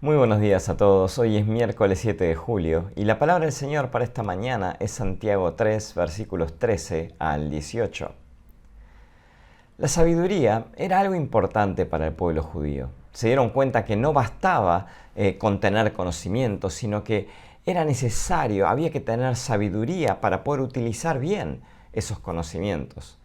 Muy buenos días a todos. Hoy es miércoles 7 de julio y la palabra del Señor para esta mañana es Santiago 3, versículos 13 al 18. La sabiduría era algo importante para el pueblo judío. Se dieron cuenta que no bastaba con tener conocimiento, sino que era necesario, había que tener sabiduría para poder utilizar bien esos conocimientos.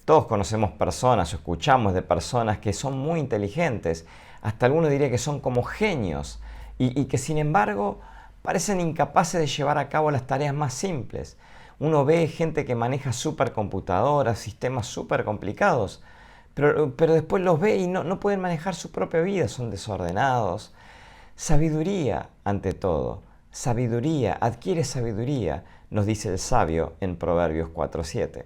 Todos conocemos personas o escuchamos de personas que son muy inteligentes, hasta algunos diría que son como genios y que sin embargo parecen incapaces de llevar a cabo las tareas más simples. Uno ve gente que maneja supercomputadoras, sistemas súper complicados, pero después los ve y no pueden manejar su propia vida, son desordenados. Sabiduría ante todo, sabiduría, adquiere sabiduría, nos dice el sabio en Proverbios 4:7.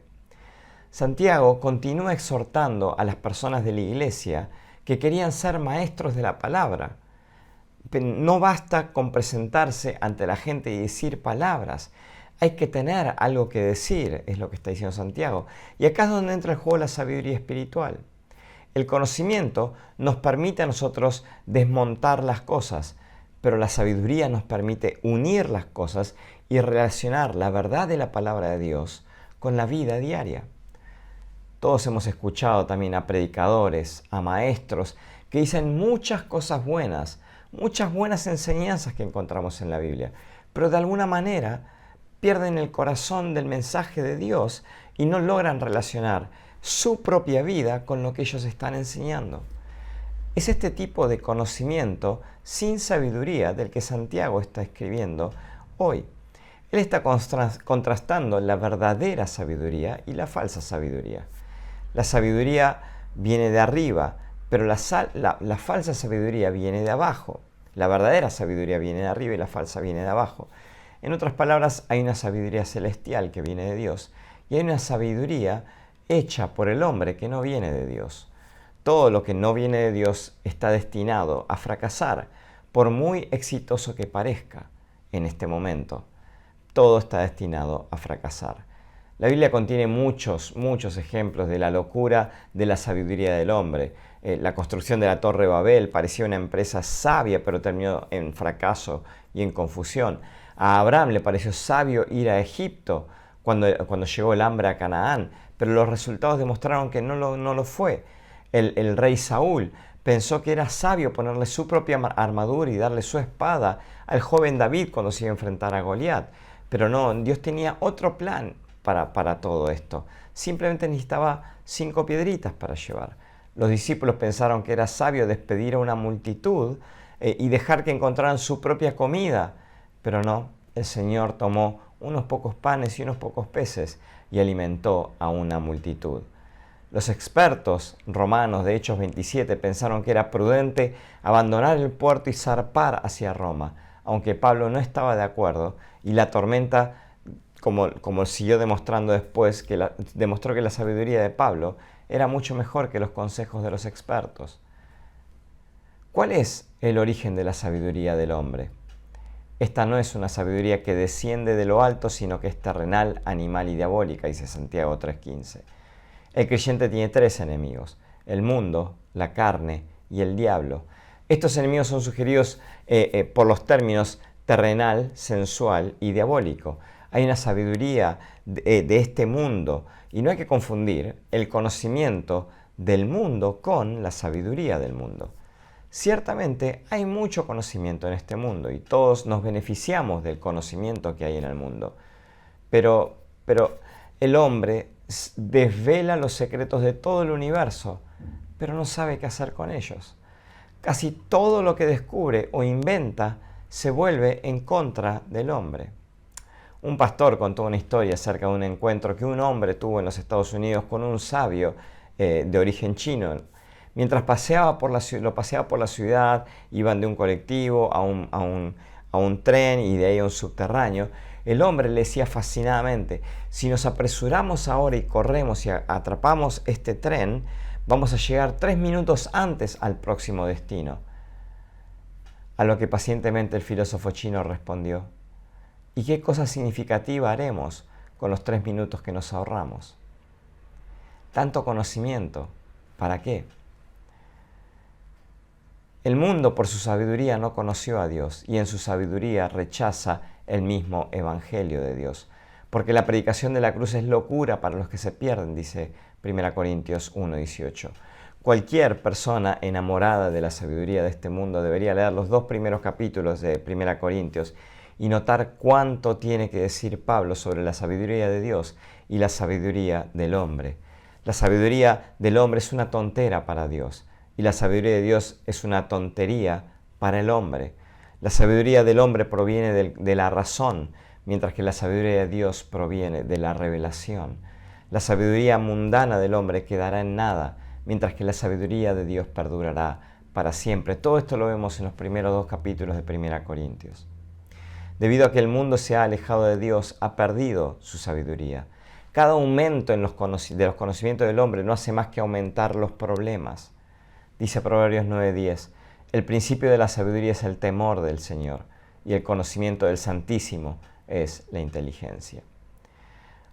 Santiago continúa exhortando a las personas de la iglesia que querían ser maestros de la palabra. No basta con presentarse ante la gente y decir palabras. Hay que tener algo que decir, es lo que está diciendo Santiago. Y acá es donde entra el juego la sabiduría espiritual. El conocimiento nos permite a nosotros desmontar las cosas, pero la sabiduría nos permite unir las cosas y relacionar la verdad de la palabra de Dios con la vida diaria. Todos hemos escuchado también a predicadores, a maestros, que dicen muchas cosas muchas buenas enseñanzas que encontramos en la Biblia, pero de alguna manera pierden el corazón del mensaje de Dios y no logran relacionar su propia vida con lo que ellos están enseñando. Es este tipo de conocimiento sin sabiduría del que Santiago está escribiendo hoy. Él está contrastando la verdadera sabiduría y la falsa sabiduría. La sabiduría viene de arriba, pero la falsa sabiduría viene de abajo. La verdadera sabiduría viene de arriba y la falsa viene de abajo. En otras palabras, hay una sabiduría celestial que viene de Dios y hay una sabiduría hecha por el hombre que no viene de Dios. Todo lo que no viene de Dios está destinado a fracasar, por muy exitoso que parezca en este momento. Todo está destinado a fracasar. La Biblia contiene muchos ejemplos de la locura de la sabiduría del hombre. La construcción de la Torre de Babel parecía una empresa sabia, pero terminó en fracaso y en confusión. A Abraham le pareció sabio ir a Egipto cuando llegó el hambre a Canaán, pero los resultados demostraron que no lo fue. El rey Saúl pensó que era sabio ponerle su propia armadura y darle su espada al joven David cuando se iba a enfrentar a Goliat. Pero no, Dios tenía otro plan para todo esto. Simplemente necesitaba 5 piedritas para llevar. Los discípulos pensaron que era sabio despedir a una multitud y dejar que encontraran su propia comida. Pero no, el Señor tomó unos pocos panes y unos pocos peces y alimentó a una multitud. Los expertos romanos de Hechos 27 pensaron que era prudente abandonar el puerto y zarpar hacia Roma, aunque Pablo no estaba de acuerdo y la tormenta, como siguió demostrando después, demostró que la sabiduría de Pablo era mucho mejor que los consejos de los expertos. ¿Cuál es el origen de la sabiduría del hombre? Esta no es una sabiduría que desciende de lo alto, sino que es terrenal, animal y diabólica, dice Santiago 3:15. El creyente tiene 3 enemigos: el mundo, la carne y el diablo. Estos enemigos son sugeridos por los términos terrenal, sensual y diabólico. Hay una sabiduría de este mundo y no hay que confundir el conocimiento del mundo con la sabiduría del mundo. Ciertamente hay mucho conocimiento en este mundo y todos nos beneficiamos del conocimiento que hay en el mundo. Pero el hombre desvela los secretos de todo el universo, pero no sabe qué hacer con ellos. Casi todo lo que descubre o inventa se vuelve en contra del hombre. Un pastor contó una historia acerca de un encuentro que un hombre tuvo en los Estados Unidos con un sabio de origen chino. Mientras lo paseaba por la ciudad, iban de un colectivo a un tren y de ahí a un subterráneo. El hombre le decía fascinadamente: si nos apresuramos ahora y corremos y atrapamos este tren, vamos a llegar 3 minutos antes al próximo destino. A lo que pacientemente el filósofo chino respondió: ¿y qué cosa significativa haremos con los 3 minutos que nos ahorramos? Tanto conocimiento, ¿para qué? El mundo por su sabiduría no conoció a Dios y en su sabiduría rechaza el mismo evangelio de Dios. Porque la predicación de la cruz es locura para los que se pierden, dice 1 Corintios 1:18. Cualquier persona enamorada de la sabiduría de este mundo debería leer los 2 primeros capítulos de 1 Corintios y notar cuánto tiene que decir Pablo sobre la sabiduría de Dios y la sabiduría del hombre. La sabiduría del hombre es una tontera para Dios y la sabiduría de Dios es una tontería para el hombre. La sabiduría del hombre proviene de la razón, mientras que la sabiduría de Dios proviene de la revelación. La sabiduría mundana del hombre quedará en nada, mientras que la sabiduría de Dios perdurará para siempre. Todo esto lo vemos en los primeros 2 capítulos de 1 Corintios. Debido a que el mundo se ha alejado de Dios, ha perdido su sabiduría. Cada aumento de los conocimientos del hombre no hace más que aumentar los problemas. Dice Proverbios 9:10, el principio de la sabiduría es el temor del Señor, y el conocimiento del Santísimo es la inteligencia.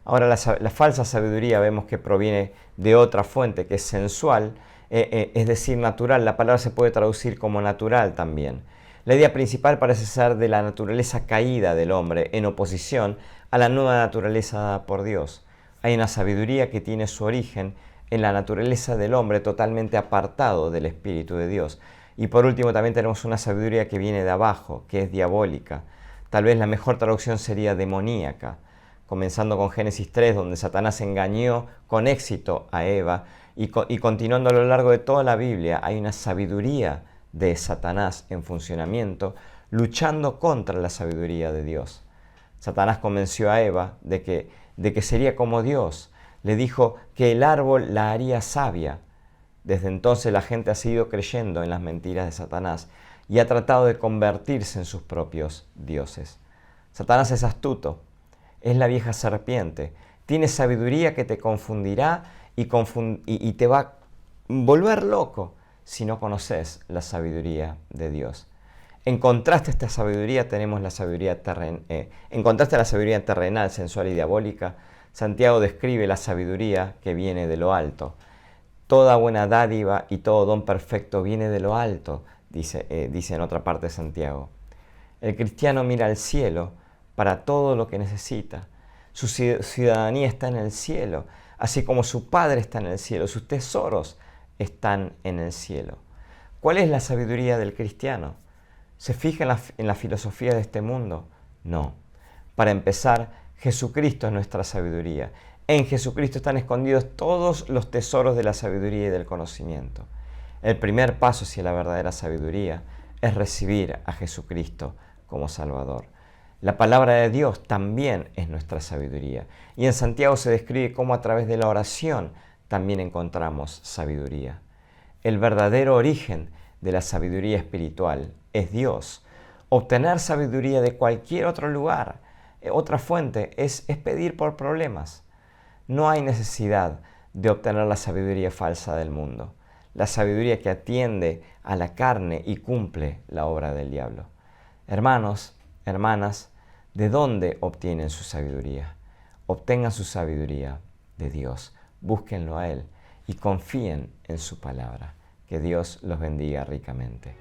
Ahora, la falsa sabiduría vemos que proviene de otra fuente, que es sensual, es decir, natural. La palabra se puede traducir como natural también. La idea principal parece ser de la naturaleza caída del hombre en oposición a la nueva naturaleza dada por Dios. Hay una sabiduría que tiene su origen en la naturaleza del hombre totalmente apartado del Espíritu de Dios. Y por último también tenemos una sabiduría que viene de abajo, que es diabólica. Tal vez la mejor traducción sería demoníaca, comenzando con Génesis 3, donde Satanás engañó con éxito a Eva, y continuando a lo largo de toda la Biblia, hay una sabiduría de Satanás en funcionamiento, luchando contra la sabiduría de Dios. Satanás convenció a Eva de que sería como Dios. Le dijo que el árbol la haría sabia. Desde entonces la gente ha seguido creyendo en las mentiras de Satanás y ha tratado de convertirse en sus propios dioses. Satanás es astuto, es la vieja serpiente, tiene sabiduría que te confundirá y te va a volver loco si no conoces la sabiduría de Dios. En contraste a esta sabiduría tenemos la sabiduría en contraste a la sabiduría terrenal, sensual y diabólica, Santiago describe la sabiduría que viene de lo alto. Toda buena dádiva y todo don perfecto viene de lo alto, dice en otra parte de Santiago. El cristiano mira al cielo para todo lo que necesita. Su ciudadanía está en el cielo, así como su Padre está en el cielo, sus tesoros están en el cielo. ¿Cuál es la sabiduría del cristiano? ¿Se fija en la filosofía de este mundo? No. Para empezar, Jesucristo es nuestra sabiduría. En Jesucristo están escondidos todos los tesoros de la sabiduría y del conocimiento. El primer paso hacia la verdadera sabiduría es recibir a Jesucristo como Salvador. La palabra de Dios también es nuestra sabiduría. Y en Santiago se describe cómo a través de la oración también encontramos sabiduría. El verdadero origen de la sabiduría espiritual es Dios. Obtener sabiduría de cualquier otro lugar, otra fuente, es pedir por problemas. No hay necesidad de obtener la sabiduría falsa del mundo, la sabiduría que atiende a la carne y cumple la obra del diablo. Hermanos, hermanas, ¿de dónde obtienen su sabiduría? Obtengan su sabiduría de Dios, búsquenlo a Él y confíen en su palabra. Que Dios los bendiga ricamente.